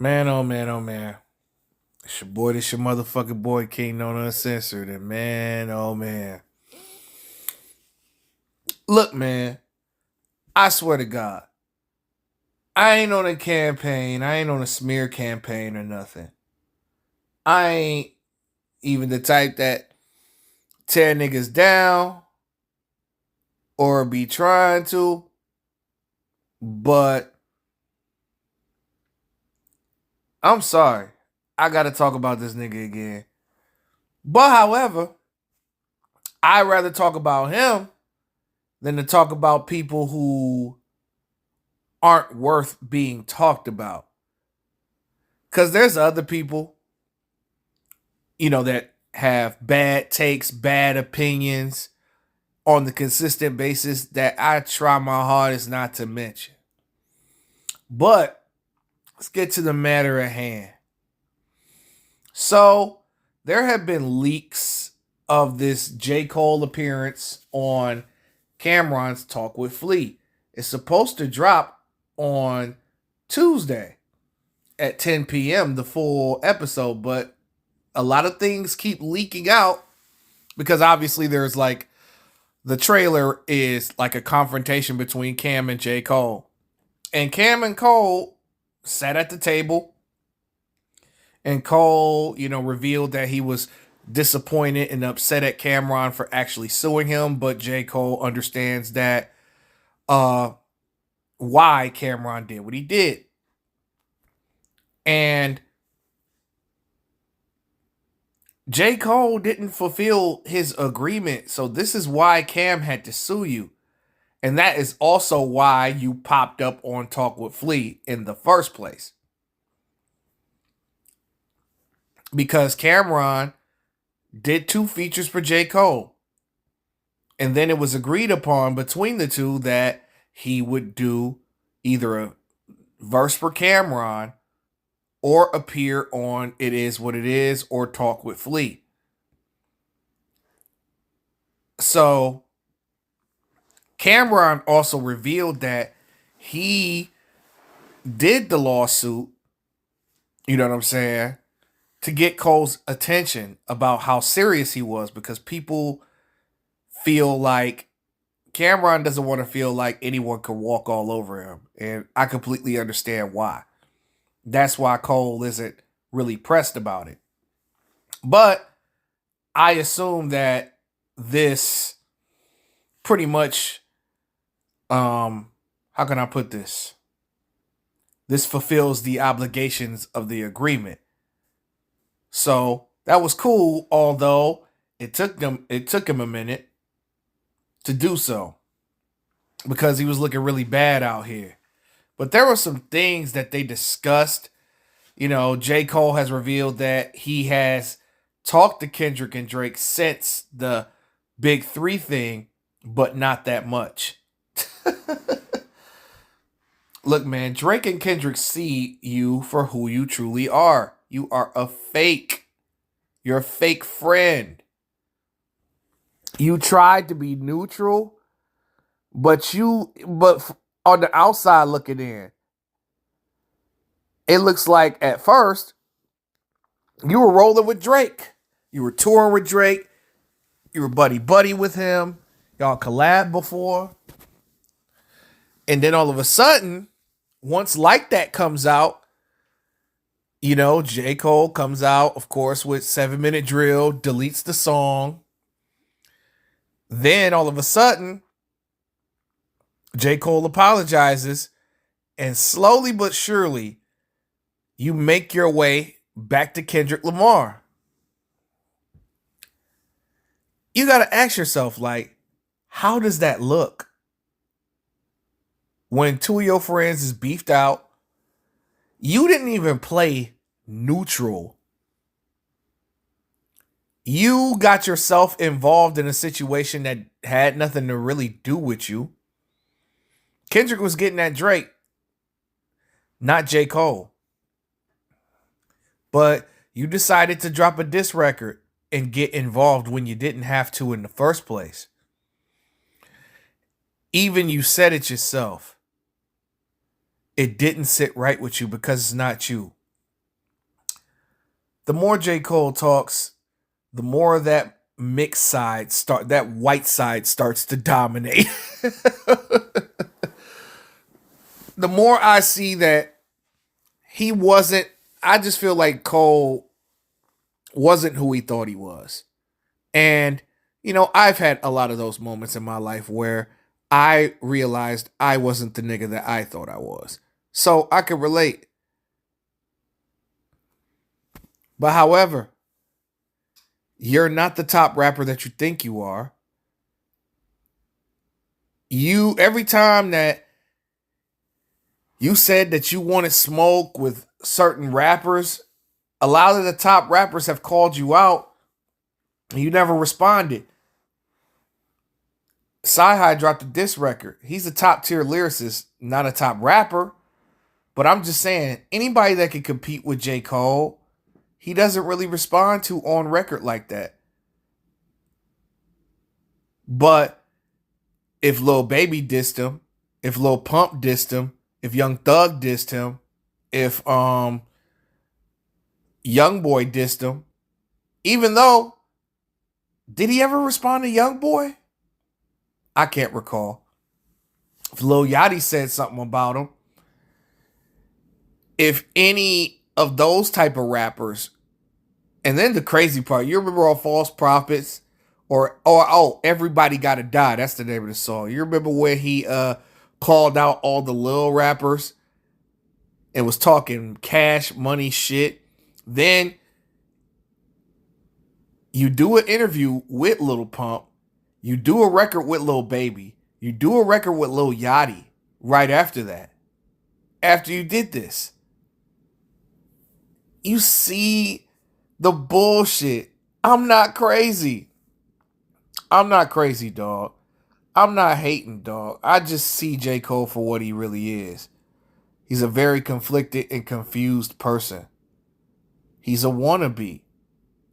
Man, oh man, oh man. It's your boy, this your motherfucking boy, King Known Uncensored. And man, oh man. Look, man, I swear to God, I ain't on a campaign. I ain't on a smear campaign or nothing. I ain't even the type that tear niggas down or be trying to. But I'm sorry. I gotta talk about this nigga again. But however, I'd rather talk about him than to talk about people who aren't worth being talked about. Because there's other people, that have bad takes, bad opinions on the consistent basis that I try my hardest not to mention. But let's get to the matter at hand. So there have been leaks of this J. Cole appearance on Cameron's Talk with Flea. It's supposed to drop on Tuesday at 10 p.m., the full episode, but a lot of things keep leaking out because obviously there's like the trailer is like a confrontation between Cam and J. Cole. And Cam and Cole sat at the table, and Cole, revealed that he was disappointed and upset at Cameron for actually suing him, but J. Cole understands that why Cameron did what he did. And J. Cole didn't fulfill his agreement, so this is why Cam had to sue you. And that is also why you popped up on Talk with Flea in the first place. Because Cameron did 2 features for J. Cole. And then it was agreed upon between the two that he would do either a verse for Cameron or appear on It Is What It Is or Talk with Flea. So Cameron also revealed that he did the lawsuit, you know what I'm saying, to get Cole's attention about how serious he was, because people feel like Cameron doesn't want to feel like anyone can walk all over him. And I completely understand why. That's why Cole isn't really pressed about it. But I assume that this pretty much, how can I put this? This fulfills the obligations of the agreement. So that was cool, although it took him a minute to do so because he was looking really bad out here. But there were some things that they discussed. J. Cole has revealed that he has talked to Kendrick and Drake since the Big Three thing, but not that much. Look, man, Drake and Kendrick see you for who you truly are. You are a fake. You're a fake friend. You tried to be neutral, but on the outside looking in, it looks like at first you were rolling with Drake. You were touring with Drake. You were buddy with him. Y'all collabed before. And then all of a sudden, once Like That comes out, J. Cole comes out, of course, with 7-Minute Drill, deletes the song. Then all of a sudden, J. Cole apologizes, and slowly but surely, you make your way back to Kendrick Lamar. You got to ask yourself, like, how does that look? When 2 of your friends is beefed out, you didn't even play neutral. You got yourself involved in a situation that had nothing to really do with you. Kendrick was getting at Drake, not J. Cole. But you decided to drop a diss record and get involved when you didn't have to in the first place. Even you said it yourself. It didn't sit right with you because it's not you. the more J. Cole talks, the more that that white side starts to dominate. The more I see that he wasn't, I just feel like Cole wasn't who he thought he was. And, I've had a lot of those moments in my life where I realized I wasn't the nigga that I thought I was. So I could relate. But however, you're not the top rapper that you think you are. Every time that you said that you wanted smoke with certain rappers, a lot of the top rappers have called you out and you never responded. Sci-Hi dropped a diss record. He's a top tier lyricist, not a top rapper. But I'm just saying, anybody that can compete with J. Cole, he doesn't really respond to on record like that. But if Lil Baby dissed him, if Lil Pump dissed him, if Young Thug dissed him, if Young Boy dissed him, even though, did he ever respond to Young Boy? I can't recall. If Lil Yachty said something about him, if any of those type of rappers, and then the crazy part, you remember all False Prophets or Everybody Gotta Die, that's the name of the song. You remember where he called out all the Lil rappers and was talking cash money shit? Then you do an interview with Lil Pump, you do a record with Lil Baby, you do a record with Lil Yachty right after that. After you did this, you see the bullshit. I'm not crazy. I'm not crazy, dog. I'm not hating, dog. I just see J. Cole for what he really is. He's a very conflicted and confused person. He's a wannabe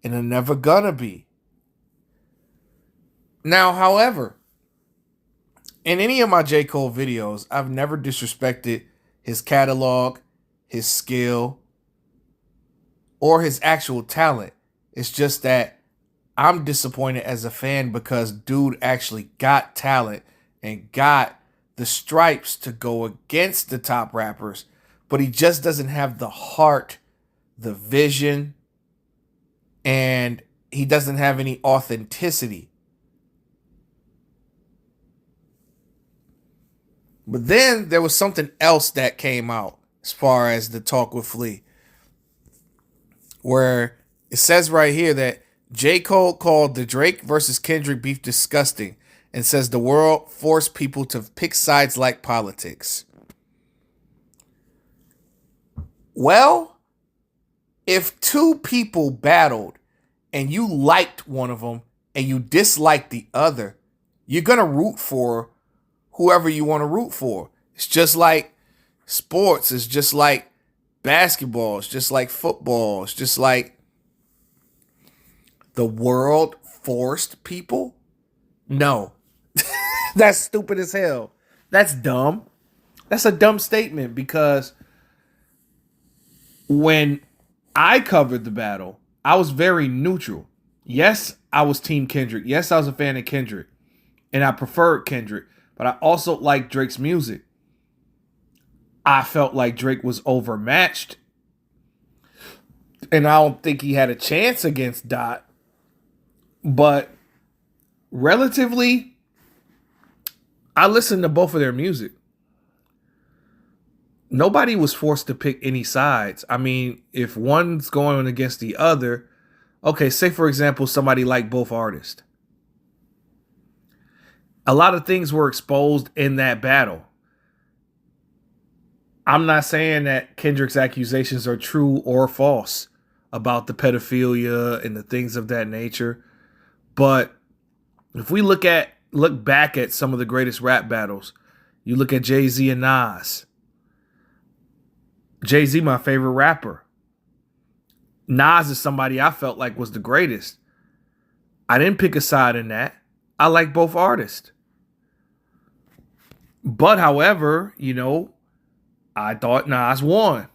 and a never gonna be. Now, however, in any of my J. Cole videos, I've never disrespected his catalog, his skill, or his actual talent. It's just that I'm disappointed as a fan because dude actually got talent and got the stripes to go against the top rappers, but he just doesn't have the heart, the vision, and he doesn't have any authenticity. But then there was something else that came out as far as the talk with Flea, where it says right here that J. Cole called the Drake versus Kendrick beef disgusting and says the world forced people to pick sides like politics. Well, if two people battled and you liked one of them and you disliked the other, you're going to root for whoever you want to root for. It's just like sports. It's just like basketball. It's just like football. It's just like the world forced people. No, that's stupid as hell. That's dumb. That's a dumb statement because when I covered the battle, I was very neutral. Yes, I was Team Kendrick. Yes, I was a fan of Kendrick. And I preferred Kendrick. But I also liked Drake's music. I felt like Drake was overmatched. And I don't think he had a chance against Dot. But relatively, I listened to both of their music. Nobody was forced to pick any sides. I mean, if one's going against the other, okay, say for example, somebody like both artists. A lot of things were exposed in that battle. I'm not saying that Kendrick's accusations are true or false about the pedophilia and the things of that nature. But if we look back at some of the greatest rap battles, you look at Jay-Z and Nas. Jay-Z, my favorite rapper. Nas is somebody I felt like was the greatest. I didn't pick a side in that. I like both artists. But however, I thought Nas won.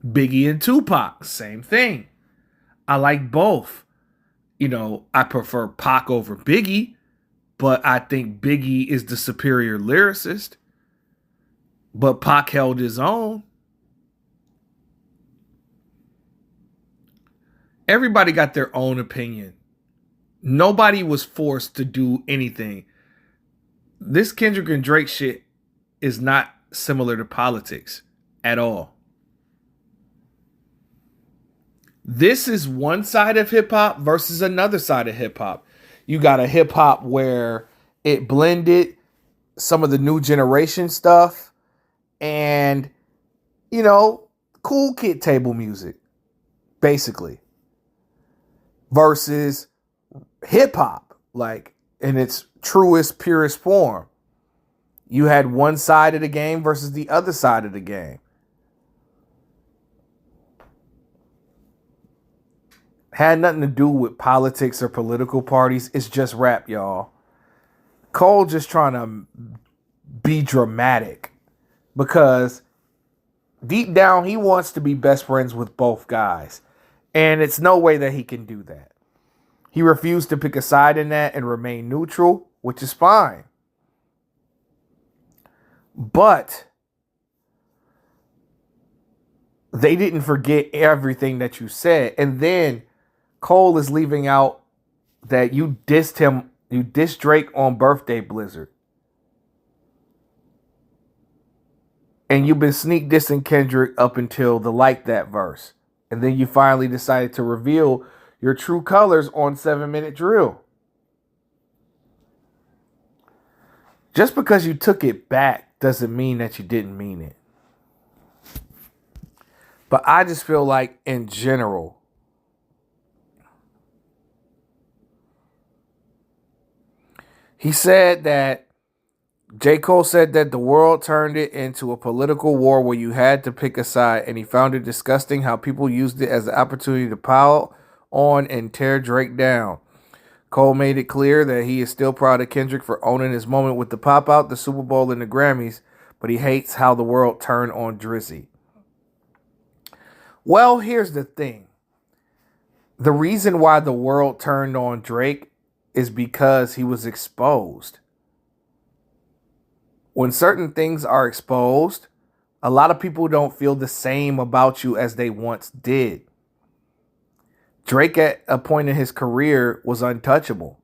Biggie and Tupac, same thing. I like both. I prefer Pac over Biggie, but I think Biggie is the superior lyricist. But Pac held his own. Everybody got their own opinion. Nobody was forced to do anything. This Kendrick and Drake shit is not similar to politics at all. This is one side of hip hop versus another side of hip hop. You got a hip hop where it blended some of the new generation stuff and, cool kid table music, basically, versus hip hop, like in its truest, purest form. You had one side of the game versus the other side of the game. Had nothing to do with politics or political parties. It's just rap, y'all. Cole just trying to be dramatic because deep down he wants to be best friends with both guys. And it's no way that he can do that. He refused to pick a side in that and remain neutral, which is fine. But they didn't forget everything that you said. And then Cole is leaving out that you dissed Drake on Birthday Blizzard. And you've been sneak dissing Kendrick up until the Like That verse. And then you finally decided to reveal your true colors on 7 Minute Drill. Just because you took it back doesn't mean that you didn't mean it. But I just feel like in general, he said that J. Cole said that the world turned it into a political war where you had to pick a side, and he found it disgusting how people used it as an opportunity to pile on and tear Drake down. Cole made it clear that he is still proud of Kendrick for owning his moment with the pop out, the Super Bowl, and the Grammys, but he hates how the world turned on Drizzy. Well, here's the thing. The reason why the world turned on Drake is because he was exposed. When certain things are exposed, a lot of people don't feel the same about you as they once did. Drake at a point in his career was untouchable.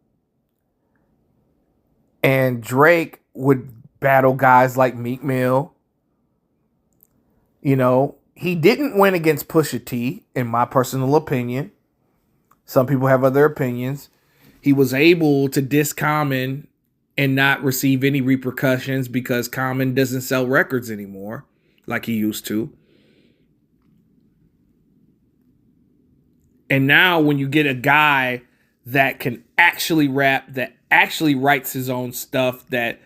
And Drake would battle guys like Meek Mill. He didn't win against Pusha T, in my personal opinion. Some people have other opinions. He was able to diss Common and not receive any repercussions because Common doesn't sell records anymore like he used to. And now when you get a guy that can actually rap, that actually writes his own stuff, that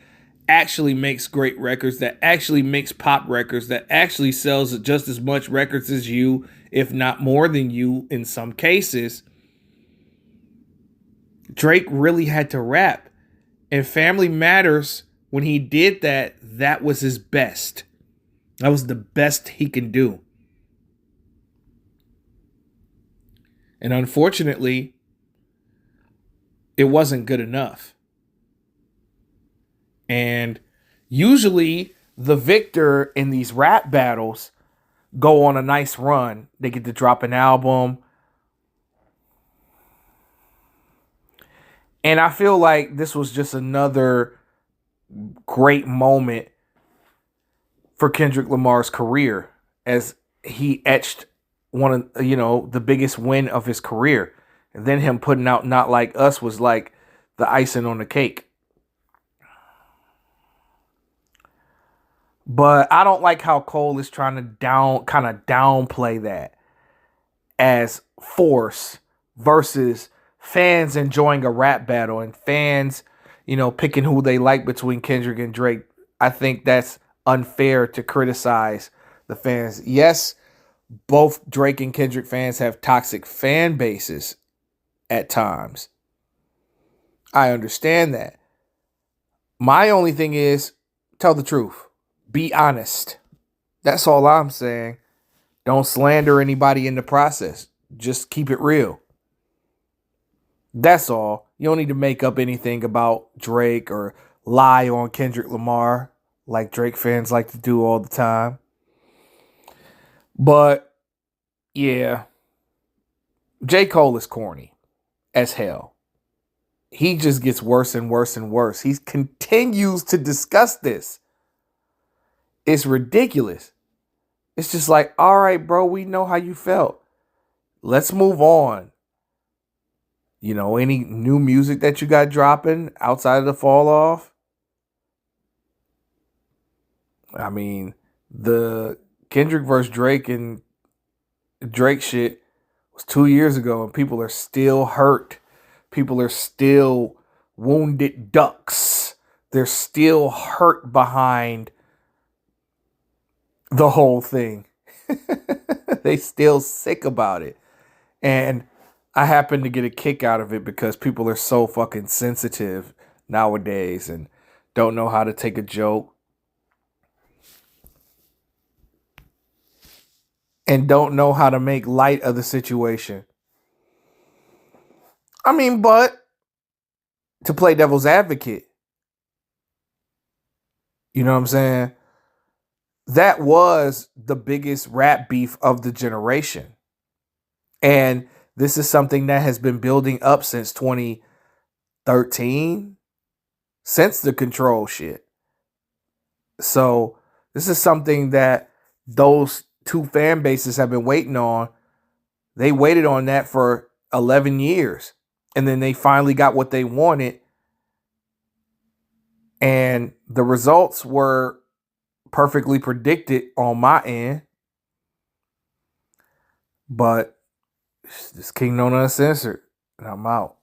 actually makes great records, that actually makes pop records, that actually sells just as much records as you, if not more than you in some cases, Drake really had to rap. And Family Matters, when he did that, that was his best. That was the best he can do. And unfortunately, it wasn't good enough. And usually the victor in these rap battles go on a nice run. They get to drop an album. And I feel like this was just another great moment for Kendrick Lamar's career as he etched one of, the biggest win of his career. And then him putting out Not Like Us was like the icing on the cake. But I don't like how Cole is trying to downplay that as force versus fans enjoying a rap battle and fans, picking who they like between Kendrick and Drake. I think that's unfair to criticize the fans. Yes, both Drake and Kendrick fans have toxic fan bases at times. I understand that. My only thing is, tell the truth. Be honest. That's all I'm saying. Don't slander anybody in the process. Just keep it real. That's all. You don't need to make up anything about Drake or lie on Kendrick Lamar like Drake fans like to do all the time. But yeah, J. Cole is corny as hell. He just gets worse and worse and worse. He continues to discuss this. It's ridiculous. It's just like, all right, bro, we know how you felt. Let's move on. You know, any new music that you got dropping outside of the fall off? I mean, the Kendrick versus Drake and Drake shit was 2 years ago, and people are still hurt. People are still wounded ducks. They're still hurt behind the whole thing. They still sick about it. And I happen to get a kick out of it because people are so fucking sensitive nowadays and don't know how to take a joke and don't know how to make light of the situation. I mean, but to play devil's advocate, you know what I'm saying? That was the biggest rap beef of the generation. And this is something that has been building up since 2013, since the Control shit. So this is something that those two fan bases have been waiting on. They waited on that for 11 years. And then they finally got what they wanted. And the results were perfectly predicted on my end. But this King Known Uncensored, and I'm out.